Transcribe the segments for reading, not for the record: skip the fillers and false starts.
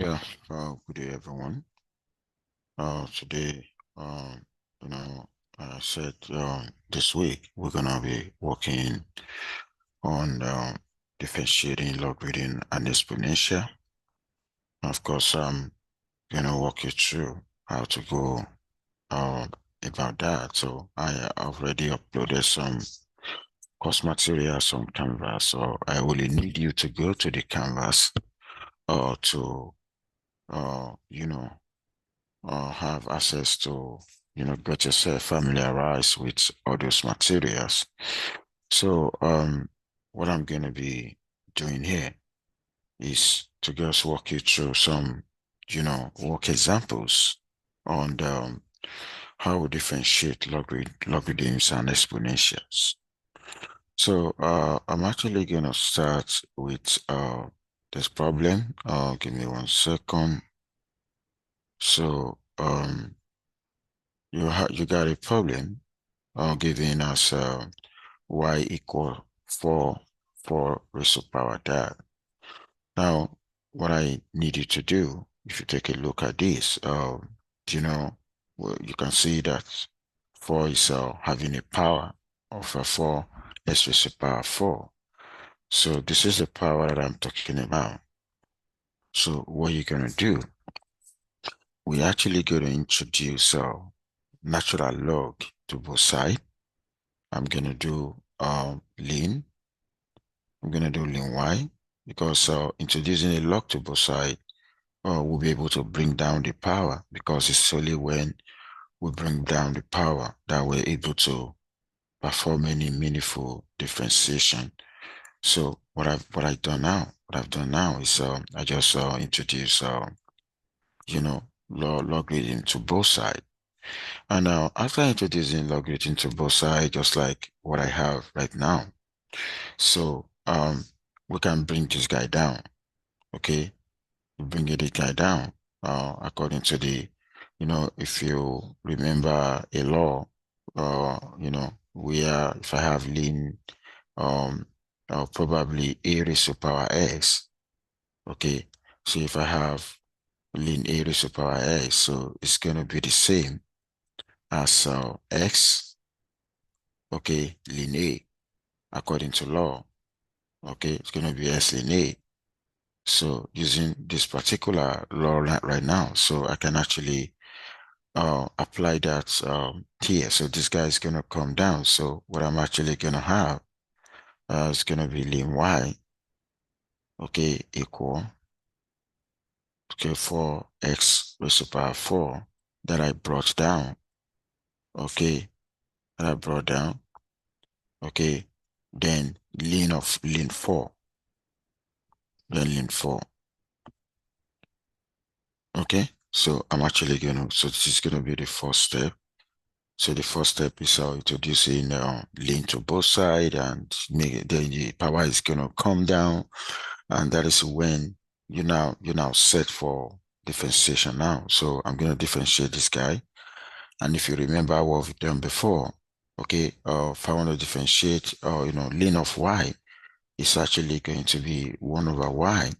Yeah, good day everyone. Today, um, you know, I said this week we're gonna be working on differentiating, logarithm, and exponential. Of course, I'm gonna walk you through how to go uh, about that. So I already uploaded some course materials on Canvas, so I will need you to go to the Canvas to uh, you know have access to, get yourself familiarized with all those materials. So, what I'm going to be doing here is to just walk you through some, work examples on how we differentiate logarithms and exponentials. So, I'm actually going to start with this problem. Give me 1 second. So, you got a problem giving us y equal 4 raised to power that. Now, what I need you to do, if you take a look at this, you know, well, you can see that 4 is having a power of a 4 s raised to power 4. So this is the power that I'm talking about. So what you're going to do, we're actually going to introduce natural log to both sides. I'm gonna do lean. I'm gonna do lean Y because introducing a log to both sides we'll be able to bring down the power, because it's only when we bring down the power that we're able to perform any meaningful differentiation. So what I've done now is I just introduce logarithm to both sides. And now after introducing logarithm to both sides, just like what I have right now, so we can bring this guy down. Okay, we bring this guy down according to the, if you remember a law, where if I have lean probably a raised to power x. Okay, so if I have lean a raised to power x, so it's gonna be the same as x. Okay, lean a according to law. Okay, it's gonna be s lean a. So using this particular law right now, so I can actually apply that here. So this guy is going to come down. So what I'm actually going to have is going to be lim y, okay, equal, okay, 4x raised to power 4 that I brought down, okay, that I brought down, okay, then lean 4, then lean 4, okay. So I'm actually going to, so this is going to be the first step. So the first step is introducing lean to both sides, and then the power is gonna come down, and that is when you're now set for differentiation now. So I'm gonna differentiate this guy, and if you remember what we've done before, okay, if I want to differentiate, lean of y is actually going to be 1 over y.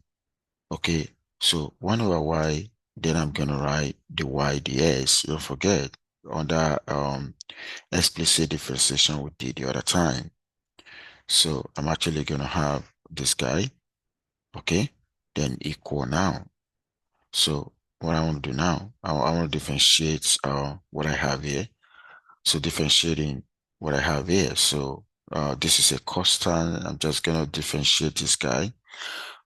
Okay, so 1 over y, then I'm gonna write the y ds. Don't forget, under explicit differentiation we did the other time. So I'm actually going to have this guy, okay, then equal now. So what I want to do now, I want to differentiate what I have here. So differentiating what I have here. So this is a constant. I'm just going to differentiate this guy.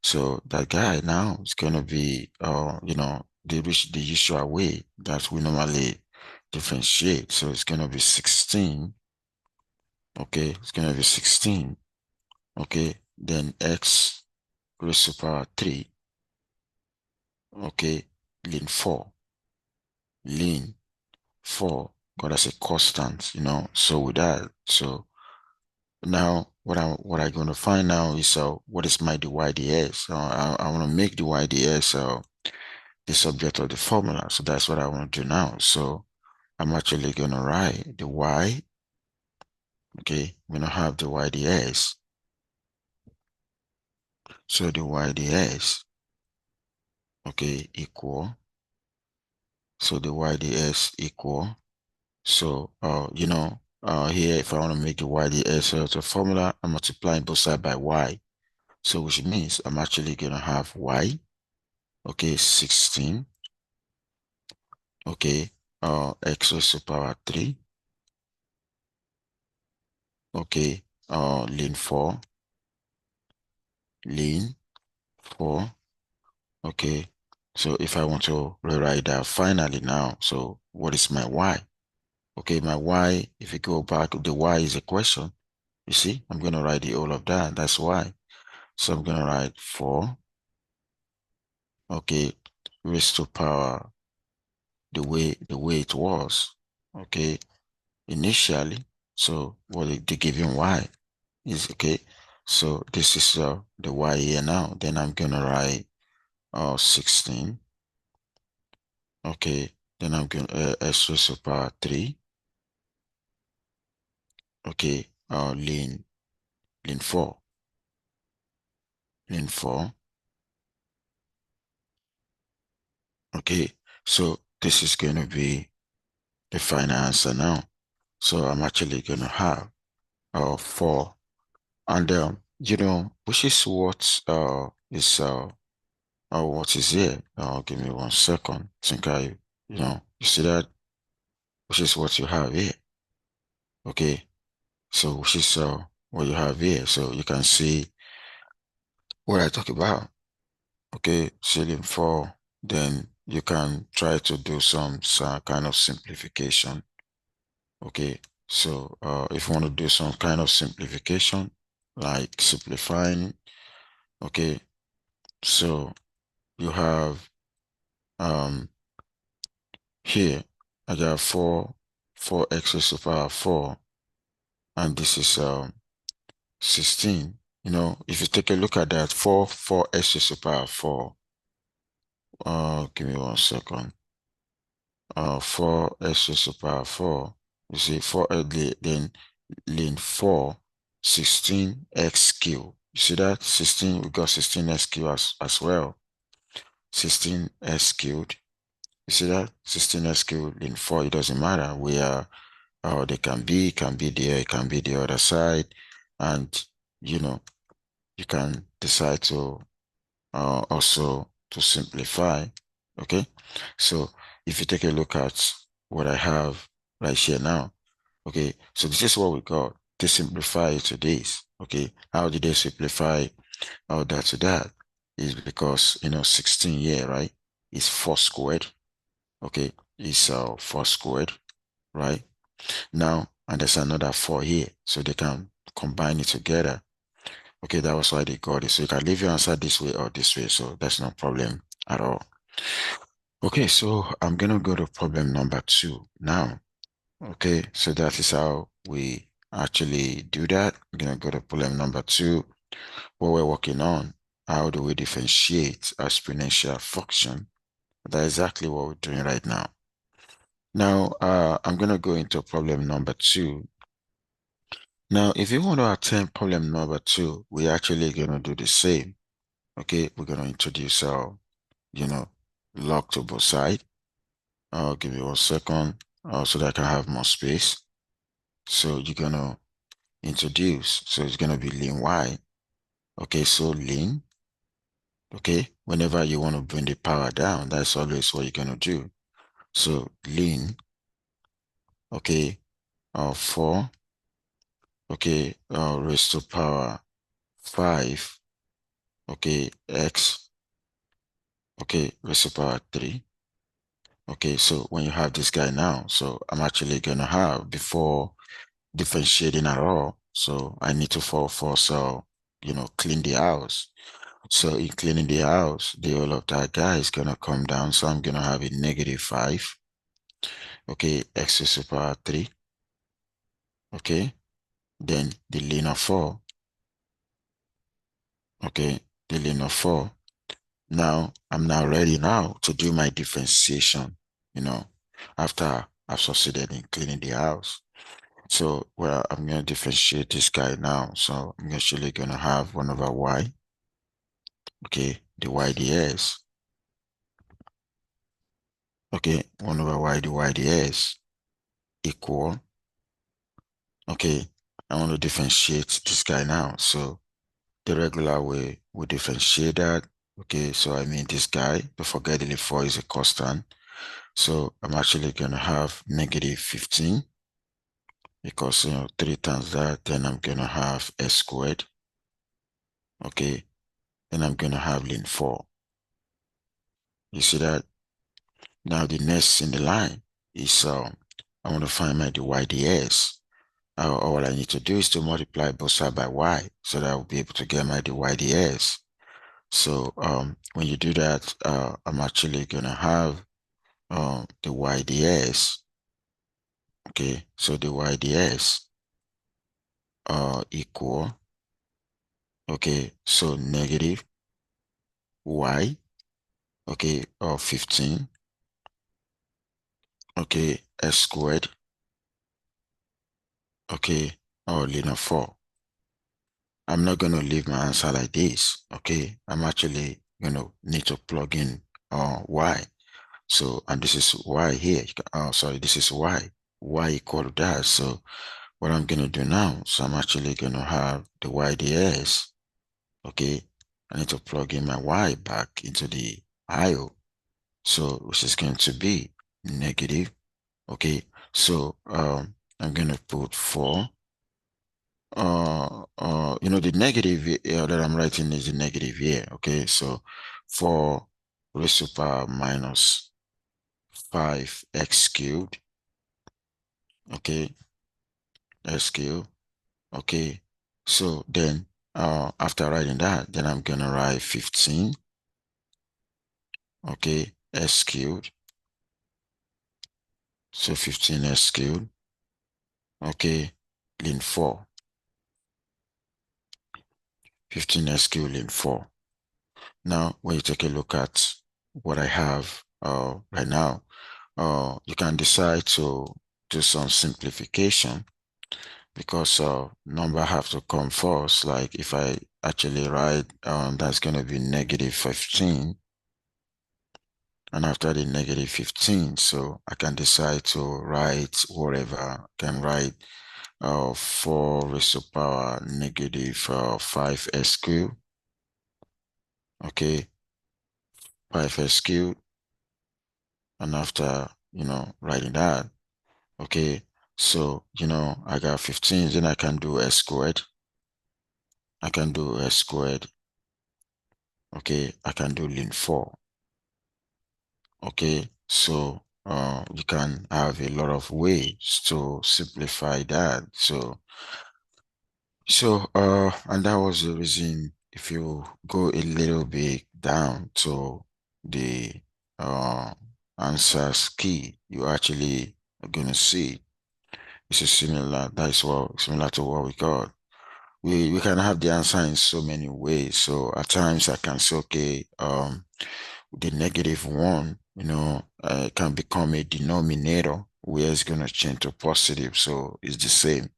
So that guy now is going to be, the usual way that we normally differentiate. So it's going to be 16. Okay, it's gonna be 16. Okay, then x raised to power 3. Okay, lean 4. Lean 4. God, that's a constant, So with that, so now what I'm gonna find now is what is my dy dx. So I want to make dy dx the subject of the formula. So that's what I want to do now. So I'm actually gonna write the y. Okay, I'm gonna have the y dx. So the y dx okay, equal. So the y ds equal. So, here, if I want to make the y ds, so it's a formula, I'm multiplying both sides by y. So, which means I'm actually going to have y, okay, 16, okay, x raised to power 3, okay, ln 4, ln 4, okay. So, if I want to rewrite that finally now, so what is my y? Okay, my y, if you go back, the y is a question. You see, I'm going to write the whole of that. That's why. So I'm going to write 4, okay, raised to power the way it was, okay, initially. So what the given y is, okay. So this is the y here now. Then I'm going to write 16, okay. Then I'm going to s raised to power 3, okay, ln 4, ln 4. Okay, so this is going to be the final answer now. So I'm actually going to have 4. And, which is what is here. Give me 1 second. Think you see that, which is what you have here. Okay, so which is what you have here. So you can see what I talk about. Okay, ceiling 4, then you can try to do some kind of simplification. Okay, so if you want to do some kind of simplification, like simplifying, okay, so you have here I got 4x raised to power 4, and this is 16. If you take a look at that, 4x raised to power 4. Give me 1 second. 4x raised to power 4. You see, 4 then ln 4, 16x cube. You see that? 16, we got 16x cube as well. 16x cubed. You see that? 16x cubed ln 4, it doesn't matter where they can be there, it can be the other side. And, you can decide to also to simplify. Okay, so if you take a look at what I have right here now, okay, so this is what we got. They simplify it to this. Okay, how did they simplify all that to that? Is because 16 here, right, is 4 squared. Okay, is 4 squared, right? Now, and there's another 4 here, so they can combine it together. Okay, that was why they got it. So you can leave your answer this way or this way, so that's no problem at all. Okay, so I'm gonna go to problem number 2 now. Okay, so that is how we actually do that. I'm gonna go to problem number 2, what we're working on. How do we differentiate exponential function? That's exactly what we're doing right now. Now, I'm gonna go into problem number 2. Now, if you want to attempt problem number 2, we're actually gonna do the same. Okay, we're gonna introduce our, log to both sides. Give me 1 second, so that I can have more space. So you're gonna introduce, so it's gonna be ln y. Okay, so ln, okay, whenever you want to bring the power down, that's always what you're gonna do. So ln, okay, 4, okay, raised to power 5, okay, x, okay, raised to power 3. Okay, so when you have this guy now, so I'm actually gonna have, before differentiating at all, so I need to so clean the house. So in cleaning the house, the whole of that guy is gonna come down. So I'm gonna have a -5. Okay, x raised to power 3. Okay, then the ln of 4. Okay, the ln of 4. Now I'm now ready now to do my differentiation, after I've succeeded in cleaning the house. So, well, I'm going to differentiate this guy now. So I'm actually going to have 1 over y, okay, the y ds. okay, 1 over y dys equal, okay, I want to differentiate this guy now. So the regular way we differentiate that. Okay, so I mean this guy, don't forget the 4 is a constant. So I'm actually gonna have negative 15 because 3 times that, then I'm gonna have s squared. Okay, then I'm gonna have ln 4. You see that? Now the next in the line is I want to find my dy ds. All I need to do is to multiply both sides by y so that I'll be able to get my dy ds. So when you do that, I'm actually gonna have the y ds. Okay, so the y ds equal, okay, so negative y, okay, 15, okay, s squared, okay, or ln 4. I'm not gonna leave my answer like this, okay? I'm actually gonna need to plug in y. So, and this is y here. Sorry, this is y equal to that. So what I'm gonna do now, so I'm actually gonna have the y ds, okay? I need to plug in my y back into the IO. So which is going to be negative, okay? So I'm gonna put 4. The negative that I'm writing is the negative here, okay? So 4 raised to power minus 5x cubed, okay? X cubed, okay? So then after writing that, then I'm gonna write 15, okay? S cubed, so 15 S cubed, okay? Ln 4, 15 S cubed ln 4. Now, when you take a look at what I have right now, you can decide to do some simplification because number have to come first. Like if I actually write, that's going to be negative 15. And after the negative 15, so I can decide to write whatever. I can write 4 raised to power negative 5s cubed. Okay, 5s cubed. And after, writing that, okay, so, I got 15, then I can do s squared. I can do s squared. Okay, I can do ln 4. Okay, so you can have a lot of ways to simplify that. And that was the reason if you go a little bit down to the uh, answers key, you actually are gonna see this is similar. That is what similar to what we got. We can have the answer in so many ways. So at times I can say, okay, the negative one, can become a denominator where it's gonna change to positive. So it's the same.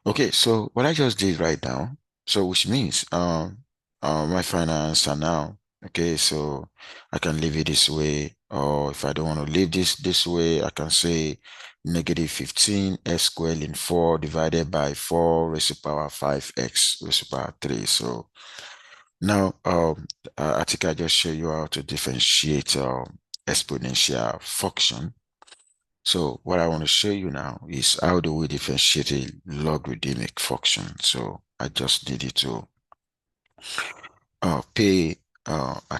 Okay, so what I just did right now, so which means my final answer now. Okay, so I can leave it this way, or if I don't want to leave this way, I can say negative 15 s squared in 4 divided by 4 raised to power 5x raised to power 3. So now I think I just show you how to differentiate exponential function. So what I want to show you now is how do we differentiate a logarithmic function. So I just needed to pay